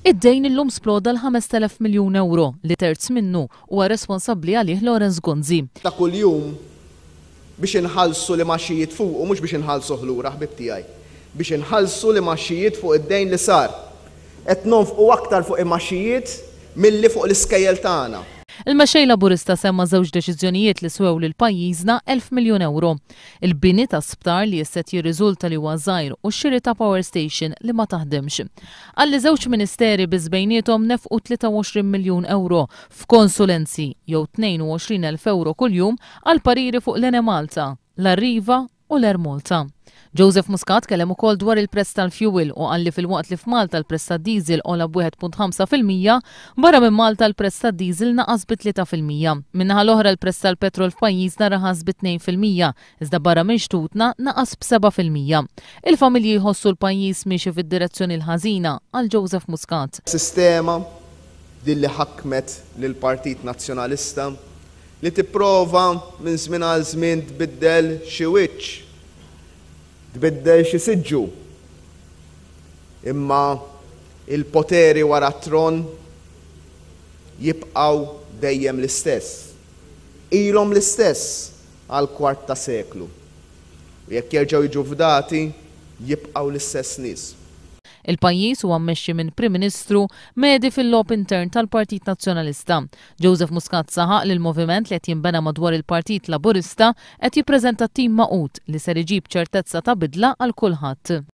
Id-dejn illum sploda l-5,000 miljun euro li terz minnu huwa responsabbli għalih Lawrence Gonzi. Ta' kuljum biex inħallsu li maxxijiet fuq u mhux biex inħallsu ħlura ħbib tiegħi. Biex inħallsu li maxxijiet fuq id-dejn li sar. Qed nonfqu aktar fuq il-maxxijiet milli fuq l-iskejjel tagħna. Il-mexxej Laburista semma żewġ deċiżjonijiet li swew lil pajjiżna 1,000 miljun euro. Il-bini ta' sptar li jisset jirriżulta li huwa żgħir u x-xiri ta' power station li ma taħdimx. Għalli żewġ ministeri biżbejniethom nefqu 23 miljun euro f'konsulenzi jew 22,000 euro kuljum għal pariri fuq l-Enemalta, l-Arriva u l-Ermolta. Joseph Muscat kellem ukoll dwar il-prezz tal-fuel u qalli fil-waqt li f'Malta l-prezz tad-diesel ola b'1.5%, barra minn Malta l-prezz tad-diesel naqas b'3%. Minnaħa l-oħra l-prezz tal-petrol f'pajjiżna raħas b'2%, iżda barra minn xtutna naqas b'7%. Il-familji jħossu l-pajjiż miexi fid-direzzjoni l-ħażina għal Joseph Muscat. Sistema din li ħakmet lill-Partit Nazzjonalista li tipprova minn żmien għal żmien tbiddel xi wiċċ. Tbiddel xi siġġu. Imma il-poteri wara t-tron jibqgħu dejjem l-istess. Ilhom l-istess għal kwart ta' seklu. U jekk jerġgħu jiġu fdati, jibqgħu l-istess nies. Il-pajjiż huwa mmexxi minn Prim Ministru medi fil-lob intern tal-Partit Nazzjonalista. Joseph Muscat saħaq li l-moviment li qed jinbena madwar il-Partit Laburista qed jippreżenta tim maqut li ser iġib ċertezza ta' bidla għal kulħadd.